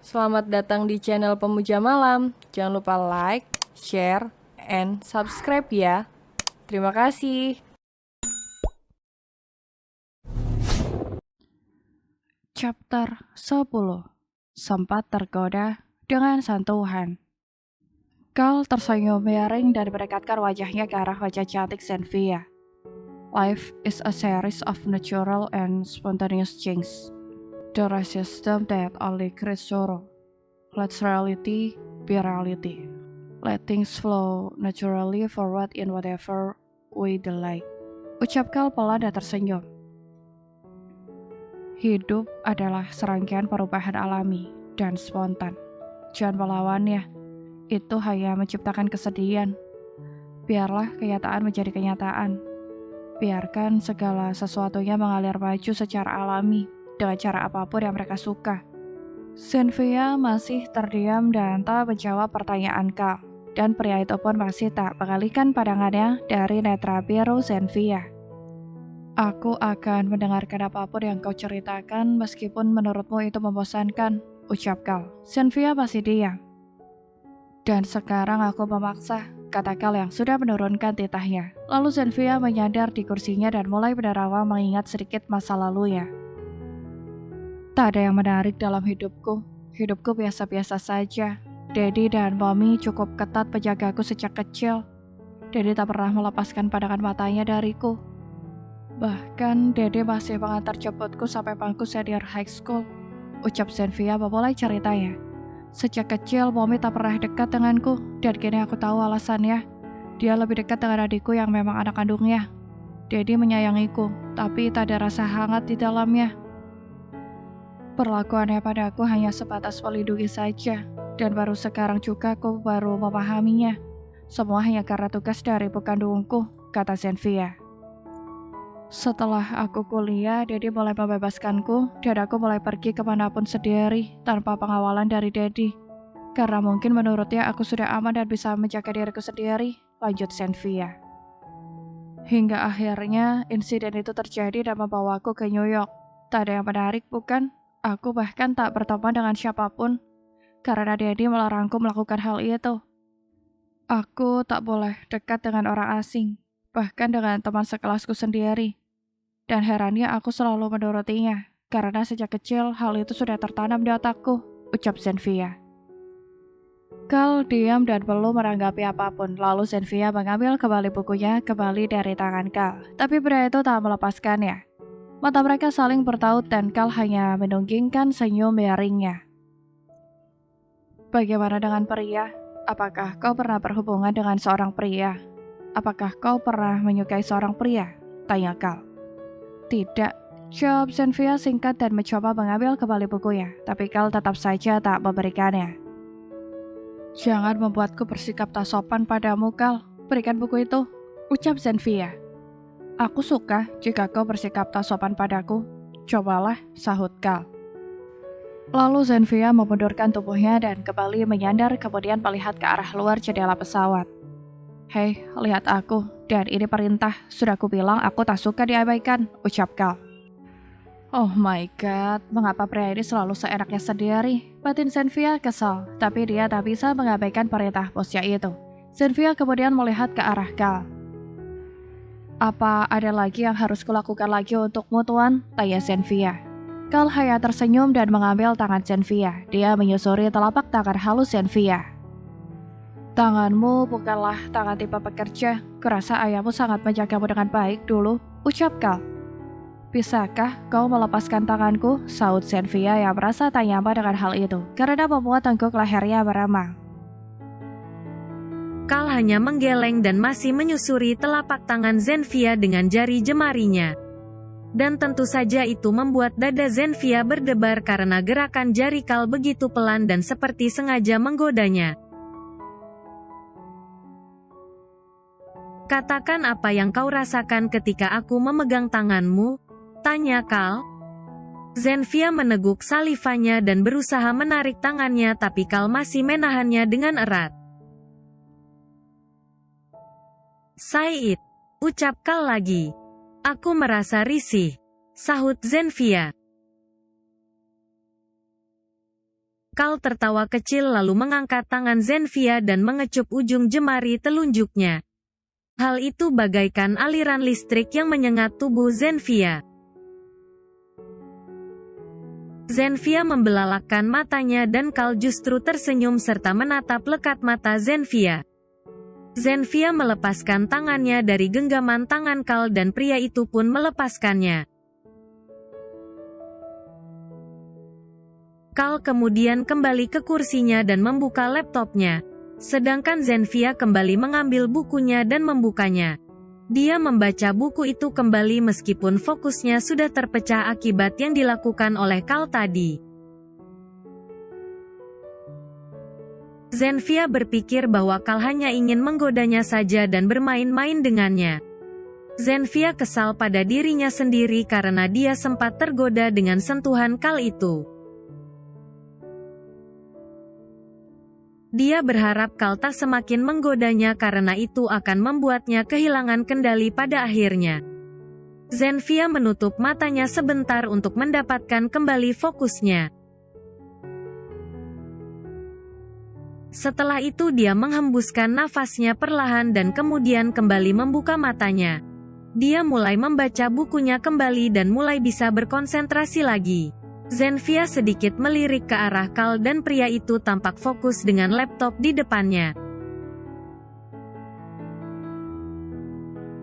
Selamat datang di channel Pemuja Malam. Jangan lupa like, share, and subscribe ya. Terima kasih. Chapter 10. Sempat tergoda dengan sentuhan. Cal tersenyum miring dan mendekatkan wajahnya ke arah wajah cantik Xenvia. Life is a series of natural and spontaneous changes. The system that only creates sorrow. Let reality be reality. Let things flow naturally forward in whatever way they like. Ucap Cal pelan dan tersenyum. Hidup adalah serangkaian perubahan alami dan spontan. Jangan melawannya, itu hanya menciptakan kesedihan. Biarlah kenyataan menjadi kenyataan. Biarkan segala sesuatunya mengalir maju secara alami, dengan cara apapun yang mereka suka. Xenvia masih terdiam dan tak menjawab pertanyaan Cal, dan pria itu pun masih tak mengalihkan pandangannya dari netra biru Xenvia. Aku akan mendengarkan apapun yang kau ceritakan meskipun menurutmu itu membosankan, ucap Cal. Xenvia masih diam. Dan sekarang aku memaksa, kata Cal yang sudah menurunkan titahnya. Lalu Xenvia menyandar di kursinya dan mulai menerawang mengingat sedikit masa lalunya. Tak ada yang menarik dalam hidupku. Hidupku biasa-biasa saja. Daddy dan Mommy cukup ketat menjagaku sejak kecil. Daddy tak pernah melepaskan pandangan matanya dariku. Bahkan Dede masih mengantar jemputku sampai bangku senior high school, ucap Xenvia memulai ceritanya. Sejak kecil Mommy tak pernah dekat denganku, dan kini aku tahu alasannya. Dia lebih dekat dengan adikku yang memang anak kandungnya. Daddy menyayangiku, tapi tak ada rasa hangat di dalamnya. Perlakuannya padaku hanya sebatas melindungi saja, dan baru sekarang juga aku baru memahaminya. Semua hanya karena tugas dari ibu kandungku, kata Xenvia. Setelah aku kuliah, Daddy mulai membebaskanku dan aku mulai pergi kemanapun sendiri tanpa pengawalan dari Daddy. Karena mungkin menurutnya aku sudah aman dan bisa menjaga diriku sendiri, lanjut Xenvia. Hingga akhirnya insiden itu terjadi dan membawaku ke New York. Tak ada yang menarik bukan? Aku bahkan tak berteman dengan siapapun karena Daddy melarangku melakukan hal itu. Aku tak boleh dekat dengan orang asing, bahkan dengan teman sekelasku sendiri. Dan herannya aku selalu menurutinya, karena sejak kecil hal itu sudah tertanam di otakku, ucap Xenvia. Cal diam dan belum menanggapi apapun, lalu Xenvia mengambil kembali bukunya kembali dari tangan Cal, tapi pria itu tak melepaskannya. Mata mereka saling bertaut dan Cal hanya menunggingkan senyum miringnya. Bagaimana dengan pria? Apakah kau pernah berhubungan dengan seorang pria? Apakah kau pernah menyukai seorang pria? Tanya Cal. Tidak, jawab Xenvia singkat dan mencoba mengambil kembali bukunya, tapi Cal tetap saja tak memberikannya. Jangan membuatku bersikap tak sopan padamu, Cal. Berikan buku itu, ucap Xenvia. Aku suka jika kau bersikap tak sopan padaku. Cobalah, sahut Cal. Lalu Xenvia memundurkan tubuhnya dan kembali menyandar kemudian melihat ke arah luar jendela pesawat. Hei, lihat aku, dan ini perintah, sudah kubilang aku tak suka diabaikan, ucap Cal. Oh my god, mengapa pria ini selalu seenaknya sendiri? Batin Xenvia kesal, tapi dia tak bisa mengabaikan perintah bosnya itu. Xenvia kemudian melihat ke arah Cal. Apa ada lagi yang harus kulakukan lagi untukmu, Tuan? Tanya Xenvia. Cal hanya tersenyum dan mengambil tangan Xenvia. Dia menyusuri telapak tangan halus Xenvia. Tanganmu bukanlah tangan tipe pekerja. Kurasa ayahmu sangat menjagamu dengan baik dulu, ucap Cal. Bisakah kau melepaskan tanganku? Saut Xenvia yang merasa tak nyaman dengan hal itu, karena membuat tengkuk lehernya meremang. Cal hanya menggeleng dan masih menyusuri telapak tangan Xenvia dengan jari jemarinya. Dan tentu saja itu membuat dada Xenvia berdebar karena gerakan jari Cal begitu pelan dan seperti sengaja menggodanya. Katakan apa yang kau rasakan ketika aku memegang tanganmu? Tanya Cal. Xenvia meneguk salivanya dan berusaha menarik tangannya tapi Cal masih menahannya dengan erat. Say it, ucap Cal lagi. Aku merasa risih, sahut Xenvia. Kal tertawa kecil lalu mengangkat tangan Zenfia dan mengecup ujung jemari telunjuknya. Hal itu bagaikan aliran listrik yang menyengat tubuh Zenfia. Zenfia membelalakkan matanya dan Kal justru tersenyum serta menatap lekat mata Zenfia. Zenfia melepaskan tangannya dari genggaman tangan Kal dan pria itu pun melepaskannya. Kal kemudian kembali ke kursinya dan membuka laptopnya. Sedangkan Zenfia kembali mengambil bukunya dan membukanya. Dia membaca buku itu kembali meskipun fokusnya sudah terpecah akibat yang dilakukan oleh Kal tadi. Zenfia berpikir bahwa Kal hanya ingin menggodanya saja dan bermain-main dengannya. Zenfia kesal pada dirinya sendiri karena dia sempat tergoda dengan sentuhan Kal itu. Dia berharap Kal tak semakin menggodanya karena itu akan membuatnya kehilangan kendali pada akhirnya. Zenfia menutup matanya sebentar untuk mendapatkan kembali fokusnya. Setelah itu dia menghembuskan nafasnya perlahan dan kemudian kembali membuka matanya. Dia mulai membaca bukunya kembali dan mulai bisa berkonsentrasi lagi. Zenfia sedikit melirik ke arah Kal dan pria itu tampak fokus dengan laptop di depannya.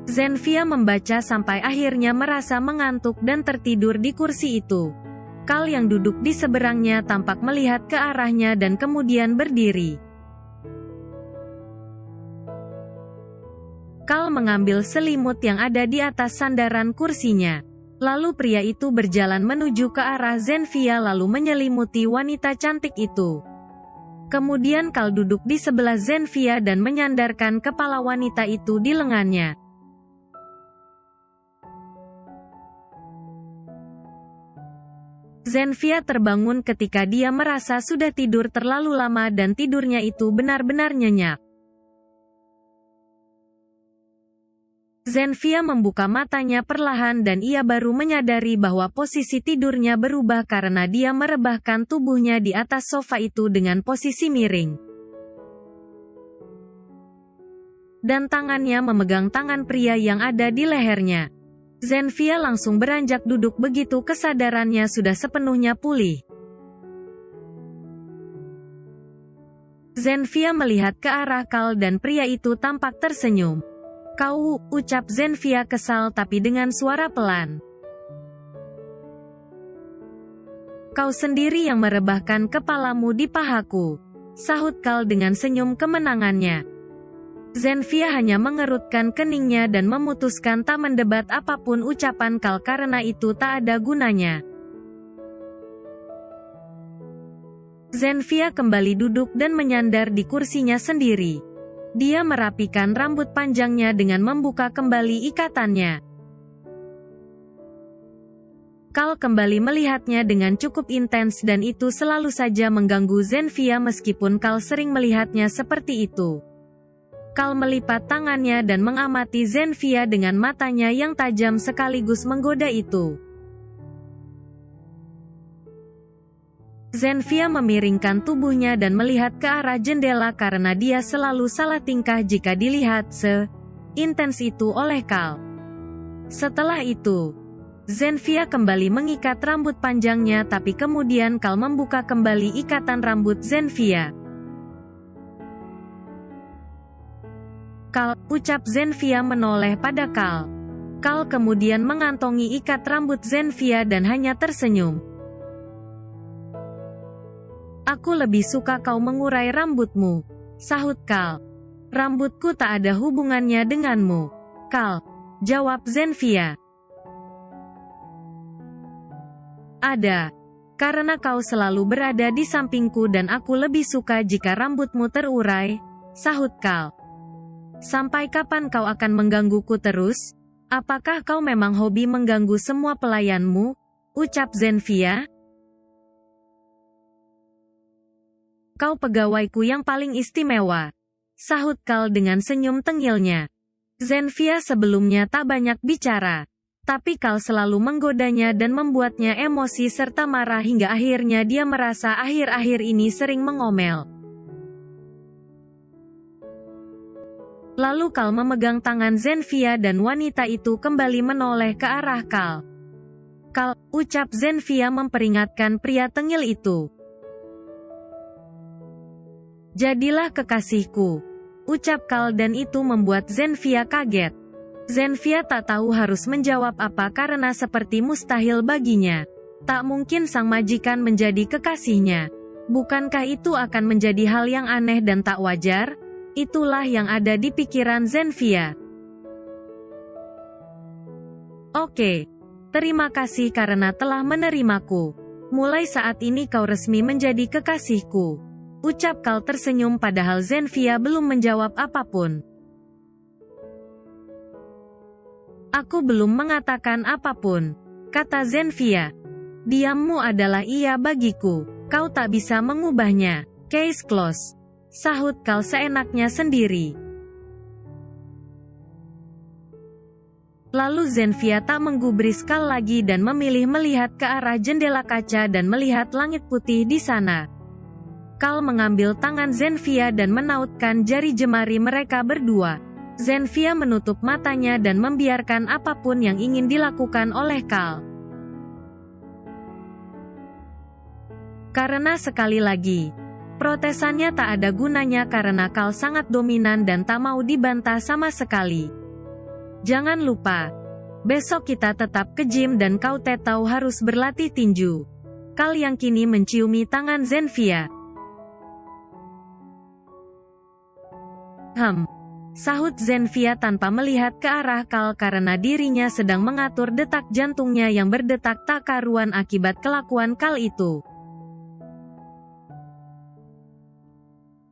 Zenfia membaca sampai akhirnya merasa mengantuk dan tertidur di kursi itu. Kal yang duduk di seberangnya tampak melihat ke arahnya dan kemudian berdiri. Kal mengambil selimut yang ada di atas sandaran kursinya. Lalu pria itu berjalan menuju ke arah Zenfia lalu menyelimuti wanita cantik itu. Kemudian Kal duduk di sebelah Zenfia dan menyandarkan kepala wanita itu di lengannya. Zenfia terbangun ketika dia merasa sudah tidur terlalu lama dan tidurnya itu benar-benar nyenyak. Zenfia membuka matanya perlahan dan ia baru menyadari bahwa posisi tidurnya berubah karena dia merebahkan tubuhnya di atas sofa itu dengan posisi miring. Dan tangannya memegang tangan pria yang ada di lehernya. Zenfia langsung beranjak duduk begitu kesadarannya sudah sepenuhnya pulih. Zenfia melihat ke arah Kal dan pria itu tampak tersenyum. "Kau," ucap Zenfia kesal tapi dengan suara pelan. "Kau sendiri yang merebahkan kepalamu di pahaku," sahut Kal dengan senyum kemenangannya. Zenfia hanya mengerutkan keningnya dan memutuskan tak mendebat apapun ucapan Kal karena itu tak ada gunanya. Zenfia kembali duduk dan menyandar di kursinya sendiri. Dia merapikan rambut panjangnya dengan membuka kembali ikatannya. Kal kembali melihatnya dengan cukup intens dan itu selalu saja mengganggu Zenfia meskipun Kal sering melihatnya seperti itu. Kal melipat tangannya dan mengamati Zenfia dengan matanya yang tajam sekaligus menggoda itu. Zenfia memiringkan tubuhnya dan melihat ke arah jendela karena dia selalu salah tingkah jika dilihat intens itu oleh Kal. Setelah itu, Zenfia kembali mengikat rambut panjangnya tapi kemudian Kal membuka kembali ikatan rambut Zenfia. "Kal," ucap Zenfia menoleh pada Kal. Kal kemudian mengantongi ikat rambut Zenfia dan hanya tersenyum. "Aku lebih suka kau mengurai rambutmu," sahut Kal. "Rambutku tak ada hubungannya denganmu, Kal," jawab Zenfia. "Ada. Karena kau selalu berada di sampingku dan aku lebih suka jika rambutmu terurai," sahut Kal. "Sampai kapan kau akan menggangguku terus? Apakah kau memang hobi mengganggu semua pelayanmu?" ucap Zenfia. "Kau pegawaiku yang paling istimewa," sahut Kal dengan senyum tengilnya. Zenfia sebelumnya tak banyak bicara. Tapi Kal selalu menggodanya dan membuatnya emosi serta marah hingga akhirnya dia merasa akhir-akhir ini sering mengomel. Lalu Kal memegang tangan Zenfia dan wanita itu kembali menoleh ke arah Kal. "Kal," ucap Zenfia memperingatkan pria tengil itu. "Jadilah kekasihku," ucap Kal dan itu membuat Zenfia kaget. Zenfia tak tahu harus menjawab apa karena seperti mustahil baginya. Tak mungkin sang majikan menjadi kekasihnya. Bukankah itu akan menjadi hal yang aneh dan tak wajar? Itulah yang ada di pikiran Zenfia. "Oke. Terima kasih karena telah menerimaku. Mulai saat ini kau resmi menjadi kekasihku," ucap Kal tersenyum padahal Zenfia belum menjawab apapun. "Aku belum mengatakan apapun," kata Zenfia. "Diammu adalah iya bagiku. Kau tak bisa mengubahnya. Case close," sahut Kal seenaknya sendiri. Lalu Zenfia tak menggubris Kal lagi dan memilih melihat ke arah jendela kaca dan melihat langit putih di sana. Kal mengambil tangan Zenfia dan menautkan jari jemari mereka berdua. Zenfia menutup matanya dan membiarkan apapun yang ingin dilakukan oleh Kal. Karena sekali lagi, protesannya tak ada gunanya karena Kal sangat dominan dan tak mau dibantah sama sekali. "Jangan lupa, besok kita tetap ke gym dan kau tahu harus berlatih tinju." Kal yang kini menciumi tangan Zenfia. Sahut Zenfia tanpa melihat ke arah Kal karena dirinya sedang mengatur detak jantungnya yang berdetak tak karuan akibat kelakuan Kal itu.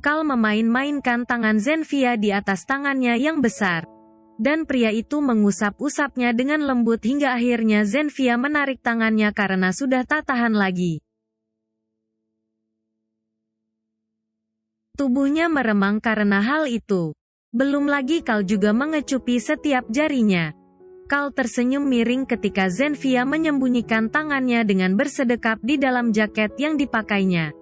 Kal memain-mainkan tangan Zenfia di atas tangannya yang besar. Dan pria itu mengusap-usapnya dengan lembut hingga akhirnya Zenfia menarik tangannya karena sudah tak tahan lagi. Tubuhnya meremang karena hal itu. Belum lagi Kal juga mengecupi setiap jarinya. Kal tersenyum miring ketika Zenfia menyembunyikan tangannya dengan bersedekap di dalam jaket yang dipakainya.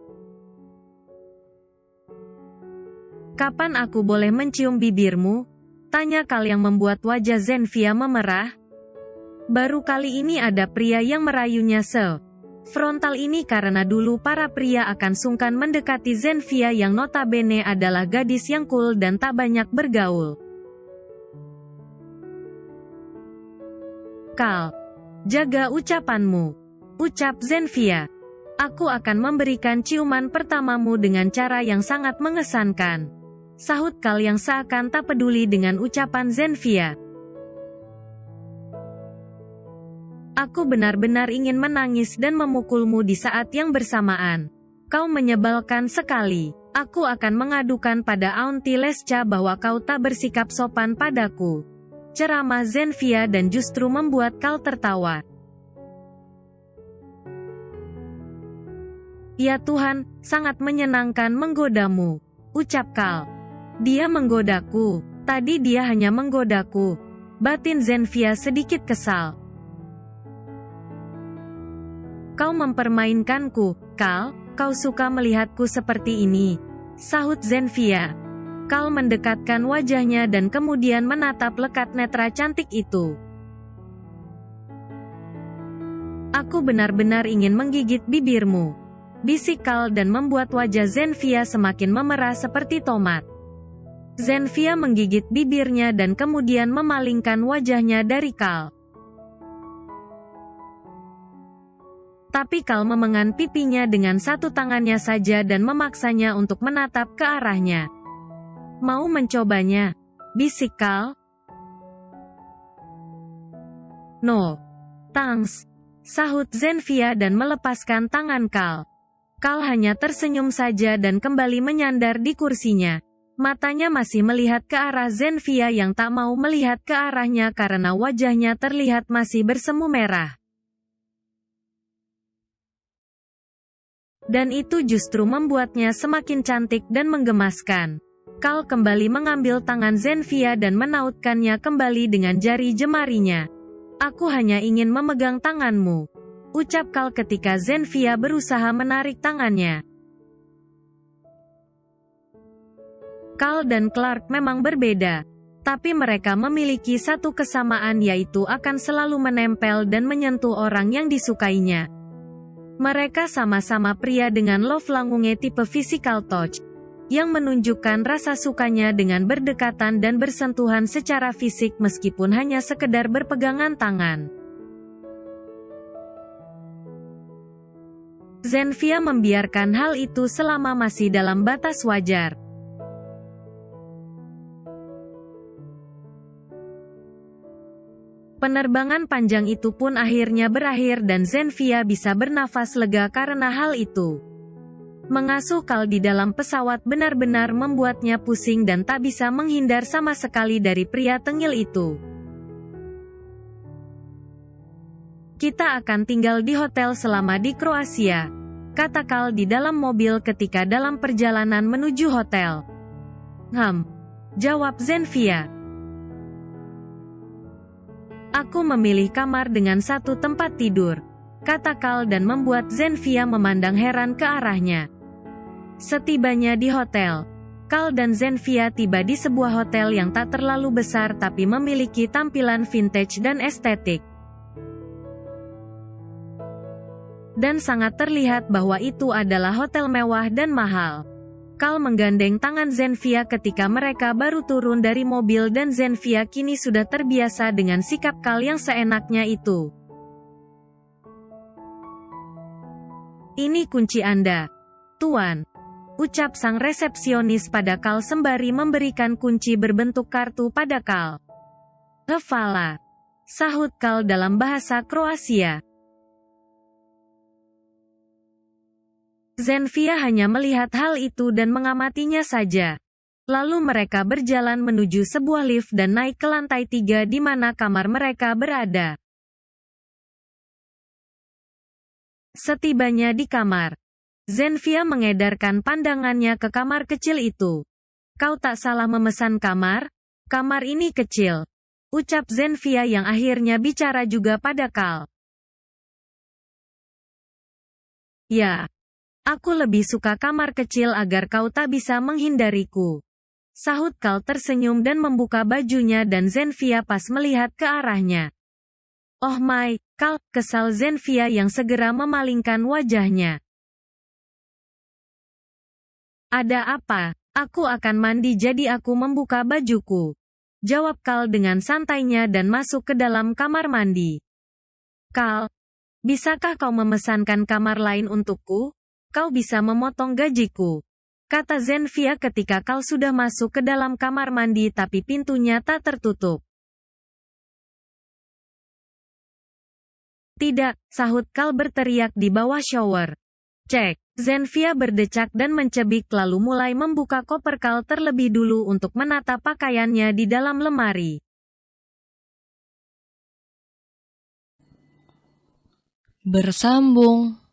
"Kapan aku boleh mencium bibirmu?" tanya Kal yang membuat wajah Zenfia memerah. Baru kali ini ada pria yang merayunya frontal ini karena dulu para pria akan sungkan mendekati Zenfia yang notabene adalah gadis yang cool dan tak banyak bergaul. "Kal, jaga ucapanmu," ucap Zenfia. "Aku akan memberikan ciuman pertamamu dengan cara yang sangat mengesankan," sahut Kal yang seakan tak peduli dengan ucapan Zenfia. "Aku benar-benar ingin menangis dan memukulmu di saat yang bersamaan. Kau menyebalkan sekali. Aku akan mengadukan pada Auntie Lesca bahwa kau tak bersikap sopan padaku," ceramah Zenfia dan justru membuat Kal tertawa. "Ya Tuhan, sangat menyenangkan menggodamu," ucap Kal. "Dia menggodaku. Tadi dia hanya menggodaku," batin Zenfia sedikit kesal. "Kau mempermainkanku, Kal. Kau suka melihatku seperti ini," sahut Zenfia. Kal mendekatkan wajahnya dan kemudian menatap lekat netra cantik itu. "Aku benar-benar ingin menggigit bibirmu," bisik Kal dan membuat wajah Zenfia semakin memerah seperti tomat. Zenfia menggigit bibirnya dan kemudian memalingkan wajahnya dari Kal. Tapi Kal memengan pipinya dengan satu tangannya saja dan memaksanya untuk menatap ke arahnya. "Mau mencobanya?" bisik Kal. "No. Thanks," sahut Zenfia dan melepaskan tangan Kal. Kal hanya tersenyum saja dan kembali menyandar di kursinya. Matanya masih melihat ke arah Zenfia yang tak mau melihat ke arahnya karena wajahnya terlihat masih bersemu merah. Dan itu justru membuatnya semakin cantik dan menggemaskan. Kal kembali mengambil tangan Zenfia dan menautkannya kembali dengan jari jemarinya. Aku hanya ingin memegang tanganmu, ucap Kal ketika Zenfia berusaha menarik tangannya. Kal dan Clark memang berbeda, tapi mereka memiliki satu kesamaan, yaitu akan selalu menempel dan menyentuh orang yang disukainya. Mereka sama-sama pria dengan love langunge tipe physical touch, yang menunjukkan rasa sukanya dengan berdekatan dan bersentuhan secara fisik meskipun hanya sekedar berpegangan tangan. Zenfia membiarkan hal itu selama masih dalam batas wajar. Penerbangan panjang itu pun akhirnya berakhir dan Zenfia bisa bernafas lega karena hal itu. Mengasuh Kal di dalam pesawat benar-benar membuatnya pusing dan tak bisa menghindar sama sekali dari pria tengil itu. Kita akan tinggal di hotel selama di Kroasia, kata Kal di dalam mobil ketika dalam perjalanan menuju hotel. Jawab Zenfia. Aku memilih kamar dengan satu tempat tidur, kata Kal dan membuat Zenfia memandang heran ke arahnya. Setibanya di hotel, Kal dan Zenfia tiba di sebuah hotel yang tak terlalu besar tapi memiliki tampilan vintage dan estetik. Dan sangat terlihat bahwa itu adalah hotel mewah dan mahal. Kal menggandeng tangan Zenfia ketika mereka baru turun dari mobil dan Zenfia kini sudah terbiasa dengan sikap Kal yang seenaknya itu. Ini kunci Anda, Tuan, ucap sang resepsionis pada Kal sembari memberikan kunci berbentuk kartu pada Kal. Hvala, sahut Kal dalam bahasa Kroasia. Zenfia hanya melihat hal itu dan mengamatinya saja. Lalu mereka berjalan menuju sebuah lift dan naik ke lantai 3 di mana kamar mereka berada. Setibanya di kamar, Zenfia mengedarkan pandangannya ke kamar kecil itu. Kau tak salah memesan kamar? Kamar ini kecil, ucap Zenfia yang akhirnya bicara juga pada Kal. Ya. Aku lebih suka kamar kecil agar kau tak bisa menghindariku. Sahut Kal tersenyum dan membuka bajunya dan Zenfia pas melihat ke arahnya. Oh my, Kal, kesal Zenfia yang segera memalingkan wajahnya. Ada apa? Aku akan mandi jadi aku membuka bajuku. Jawab Kal dengan santainya dan masuk ke dalam kamar mandi. Kal, bisakah kau memesankan kamar lain untukku? Kau bisa memotong gajiku, kata Zenfia ketika Kal sudah masuk ke dalam kamar mandi tapi pintunya tak tertutup. Tidak, sahut Kal berteriak di bawah shower. Cek, Zenfia berdecak dan mencebik lalu mulai membuka koper Kal terlebih dulu untuk menata pakaiannya di dalam lemari. Bersambung.